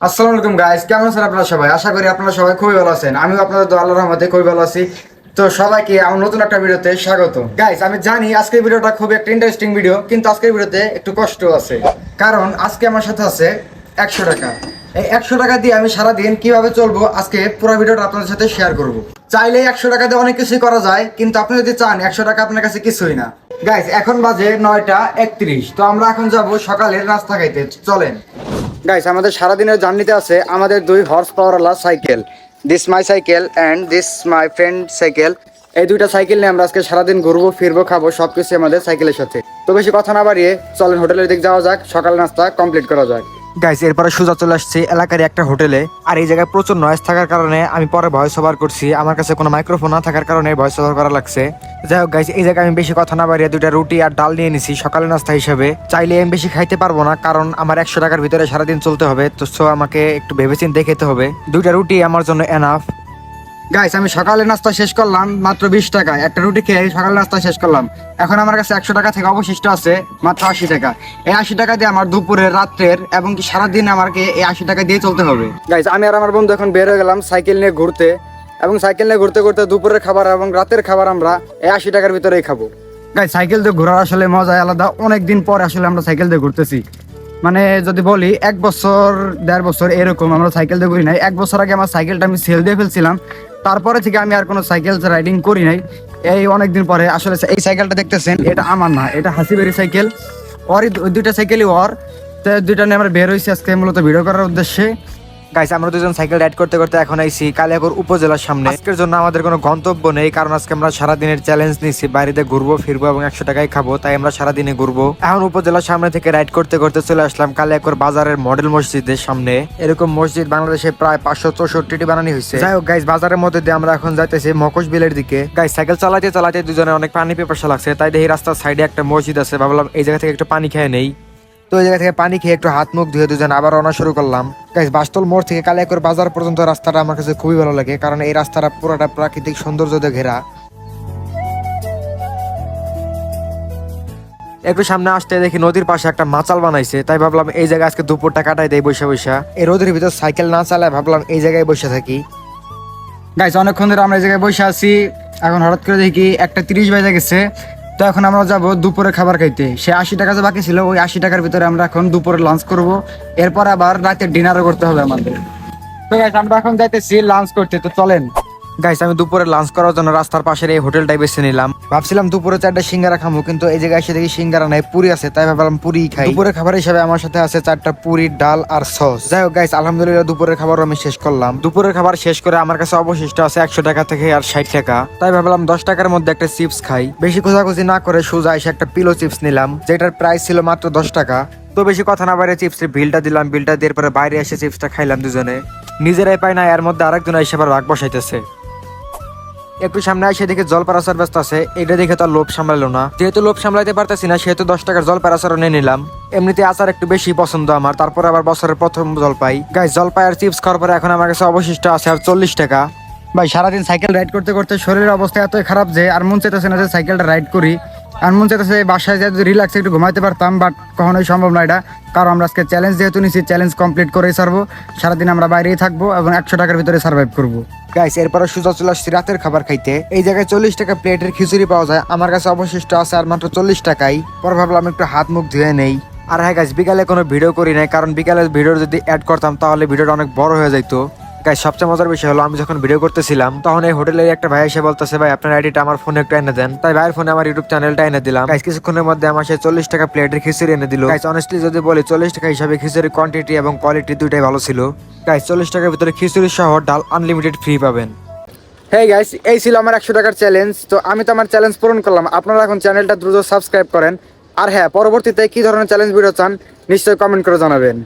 আসসালামু আলাইকুম গাইস, কেমন আছেন আপনারা সবাই? আশা করি আপনারা সবাই খুবই ভালো আছেন। আমিও আপনাদের দোয়া আল্লাহর রহমতে খুবই ভালো আছি। তো সবাইকে আমার নতুন একটা ভিডিওতে স্বাগত। গাইস, আমি জানি আজকের ভিডিওটা খুব একটা ইন্টারেস্টিং ভিডিও, কিন্তু আজকের ভিডিওতে একটু কষ্ট আছে। কারণ আজকে আমার সাথে আছে 100 টাকা। এই 100 টাকা দিয়ে আমি সারাদিন কিভাবে চলবো আজকে পুরো ভিডিওটা আপনাদের সাথে শেয়ার করব। চাইলে 100 টাকা দিয়ে অনেক কিছুই করা যায়, কিন্তু আপনি যদি চান 100 টাকা আপনার কাছে কিছুই না। গাইস, এখন বাজে 9টা 31। তো আমরা এখন যাব সকালের নাস্তা খাইতে, চলেন। গাইস, আমাদের সারাদিনের জার্নিতে আছে আমাদের 2 হর্স পাওয়ারওয়ালা cycle. This my cycle and this my friend cycle. এই দুইটা সাইকেল নিয়ে আমরা আজকে সারাদিন ঘুরবো, ফিরবো, খাবো, সবকিছু আমাদের সাইকেলের সাথে। তো বেশি কথা না বাড়িয়ে চলেন হোটেলের দিকে যাওয়া যাক, সকাল নাস্তা কমপ্লিট করা যাক। গাইস, এরপরে সোজা চলে আসছি এলাকার একটা হোটেলে। আর এই জায়গায় প্রচুর নয়েজ থাকার কারণে আমি পরে ভয়েস ওভার করছি। আমার কাছে কোনো মাইক্রোফোন না থাকার কারণে ভয়েস ওভার করা লাগছে। যাই হোক গাইস, এই জায়গায় আমি বেশি কথা না বাড়িয়ে 2টা রুটি আর ডাল নিয়ে নিছি সকালের নাস্তা হিসেবে। চাইলে আমি বেশি খাইতে পারবো না, কারণ আমার 100 টাকার ভিতরে সারাদিন চলতে হবে। তো সো আমাকে একটু ভেবেচিন্তে খেতে হবে। 2টা রুটি আমার জন্য এনাফ। গাইস, আমি সকালে নাস্তা শেষ করলাম মাত্র 20 টাকায়। একটা রুটি খেয়ে সকালে নাস্তা শেষ করলাম। এখন আমার কাছে 100 টাকা থেকে অবশিষ্ট আছে মাত্র 80 টাকা। এই 80 টাকা দিয়ে আমার দুপুরের, রাত্রের এবং কি সারাদিন আমাকে এই 80 টাকা দিয়ে চলতে হবে। গাইস, আমি আর আমার বন্ধু এখন বের হয়ে গেলাম সাইকেল নিয়ে ঘুরতে। এবং সাইকেল নিয়ে ঘুরতে ঘুরতে দুপুরের খাবার এবং রাতের খাবার আমরা এই 80 টাকার ভিতরেই খাবো। গাইস, সাইকেল দিয়ে ঘোরার আসলে মজাই আলাদা। অনেকদিন পর আসলে আমরা সাইকেল দিয়ে ঘুরতেছি। মানে যদি বলি 1 বছর 1.5 বছর এরকম আমরা সাইকেল দিয়ে ঘুরি নাই। 1 বছর আগে আমার সাইকেলটা আমি সেল দিয়ে ফেলছিলাম। তারপরে থেকে আমি আর কোনো সাইকেল রাইডিং করি নাই। এই অনেকদিন পরে আসলে এই সাইকেলটা দেখতেছেন, এটা আমার না, এটা হাসিবেরি সাইকেল। ওরই 2টা সাইকেলই ওর। তো 2টা নিয়ে আমরা বের হয়েছি আজকে মূলত ভিডিও করার উদ্দেশ্যে। গাইস, আমরা দুজন সাইকেল রাইড করতে করতে এখন আইছি কালিয়াকৈর উপজেলার সামনে। আজকের জন্য আমাদের কোনো গন্তব্য নেই, কারণ আজকে আমরা সারাদিনের চ্যালেঞ্জ নিয়েছি, বাইরেতে ঘুরবো, ফিরবো এবং 100 টাকায় খাবো। তাই আমরা সারাদিনে ঘুরবো। এখন উপজেলার সামনে থেকে রাইড করতে করতে চলে আসলাম কালিয়াকৈর বাজারের মডেল মসজিদের সামনে। এরকম মসজিদ বাংলাদেশে প্রায় 564টি বানানো হয়েছে। যাই হোক গাইস, বাজারের মধ্যে দিয়ে আমরা এখন যাইতেছি মকশ বিলের দিকে। গাইস, সাইকেল চালাতে চালাতে দুজনে অনেক পানি পিপাসা লাগছে। তাই দেখি রাস্তার সাইডে একটা মসজিদ আছে, ভাবলাম এই জায়গা থেকে একটু পানি খেয়ে নেই। তো এই জায়গা থেকে পানি খেয়ে একটু হাত মুখ ধুয়ে দুজন আবার রওনা শুরু করলাম। গাইস, বাসতল মোড় থেকে কালিয়াকৈর বাজার পর্যন্ত রাস্তাটা আমার কাছে খুবই ভালো লাগে, কারণ এই রাস্তাটা পুরোটা প্রাকৃতিক সৌন্দর্য দিয়ে ঘেরা। একটু সামনে আসতে দেখি নদীর পাশে একটা মাচাল বানাইছে। তাই ভাবলাম এই জায়গায় আজকে দুপুরটা কাটাই দেয় বৈশা বৈশা। এই রোদের ভিতর সাইকেল না চালায় ভাবলাম এই জায়গায় বসে থাকি। গাইস, অনেকক্ষণ ধরে আমরা এই জায়গায় বসে আছি। এখন হঠাৎ করে দেখি 1টা 30 বেজে গেছে। তো এখন আমরা যাব দুপুরে খাবার খাইতে। সে 80 টাকা যে বাকি ছিল, ওই 80 টাকার ভিতরে আমরা এখন দুপুরে লাঞ্চ করব। এরপর আবার রাতের ডিনারও করতে হবে আমাদের। তো গাইস, আমরা এখন যাইতেছি লাঞ্চ করতে। তো চলেন। গাইস, আমি দুপুরে লাঞ্চ করার জন্য রাস্তার পাশের এই হোটেলটাই বেছে নিলাম। ভাবছিলাম দুপুরে 4টা সিঙ্গারা খাবো, কিন্তু এই জায়গায় এসে দেখি সিঙ্গারা নাই, পুরি আছে। তাই ভাবলাম পুরি খাই। দুপুরের খাবার হিসাবে আমার সাথে আছে 4টা পুরি, ডাল আর সস। যাই হোক গাইস, আলহামদুলিল্লাহ দুপুরের খাবারও আমি শেষ করলাম। দুপুরের খাবার শেষ করে আমার কাছে অবশিষ্ট আছে 100 টাকা থেকে আর 60 টাকা। তাই ভাবলাম 10 টাকার মধ্যে একটা চিপস খাই। বেশি খোঁজাখুঁজি না করে সোজা এসে একটা পিলো চিপস নিলাম, যেটার প্রাইস ছিল মাত্র 10 টাকা। তো বেশি কথা না বাইরে চিপসের বিলটা দিলাম। বিলটা দিয়ে পরে বাইরে এসে চিপসটা খাইলাম দুজনে। নিজেরাই পাই না, এর মধ্যে আরেকজন এসে আবার রাগ বসাইতেছে। একটু সামনে এসে দেখে জলপার আচার ব্যস্ত আছে। এটা দেখে তো লোভ সামলালো না। যেহেতু লোভ সামলাইতে পারতেছি না, সেহেতু 10 টাকার জলপার আচারও নিয়ে নিলাম। এমনিতে আচার একটু বেশি পছন্দ আমার, তারপর আবার বছরের প্রথম জলপাই। গাইস, জলপাই আর চিপস খাওয়ার পরে এখন আমার কাছে অবশিষ্ট আছে আর 40 টাকা। ভাই, সারাদিন সাইকেল রাইড করতে করতে শরীরের অবস্থা এতই খারাপ যে আর মন চাইতেছে না যে সাইকেলটা রাইড করি। আর মন চাইতেছে বাসায় যে রিল্যাক্সে একটু ঘুমাইতে পারতাম, বাট কখনোই সম্ভব না এটা। কারণ আমরা আজকে চ্যালেঞ্জ যেহেতু নিচ্ছি, চ্যালেঞ্জ কমপ্লিট করেই ছাড়বো। সারাদিন আমরা বাইরেই থাকবো এবং 100 টাকার ভিতরে সার্ভাইভ করবো। গাইস, এরপরে সোজা চলে আসছি রাতের খাবার খাইতে। এই জায়গায় 40 টাকা প্লেটের খিচুড়ি পাওয়া যায়। আমার কাছে অবশিষ্ট আছে আর মাত্র 40 টাকাই। পরে ভাবলাম একটু হাত মুখ ধুয়ে নেই। আর হ্যাঁ গাইস, বিকালে কোনো ভিডিও করি নাই, কারণ বিকালে ভিডিও যদি অ্যাড করতাম তাহলে ভিডিওটা অনেক বড় হয়ে যাইতো। গাইস, সবচেয়ে মজার বিষয় হলো আমি যখন ভিডিও করতেছিলাম তখন এই হোটেলের একটা ভাই এসে বলতেছে, ভাই আপনার আইডিটা আমার ফোনে একটু এনে দেন। তাই ভাইয়ের ফোনে আমার ইউটিউব চ্যানেলটা এনে দিলাম। গাইস, কিছুক্ষণের মধ্যে আমার সেই 40 টাকা প্লেটের খিচুড়ি এনে দিল। গাইস, অনেস্টলি যদি বলি 40 টাকা হিসাবে খিচুড়ির কোয়ান্টিটি এবং কোয়ালিটি দুইটাই ভালো ছিল। গাইস, 40 টাকার ভিতরে খিচুড়ি সহ ডাল আনলিমিটেড ফ্রি পাবেন। হেই গাইস, এই ছিল আমার 100 টাকার চ্যালেঞ্জ। তো আমি তো আমার চ্যালেঞ্জ পূরণ করলাম। আপনারা এখন চ্যানেলটা দ্রুত সাবস্ক্রাইব করেন। আর হ্যাঁ, পরবর্তীতে কি ধরনের চ্যালেঞ্জ ভিডিও চান নিশ্চয়ই কমেন্ট করে জানাবেন।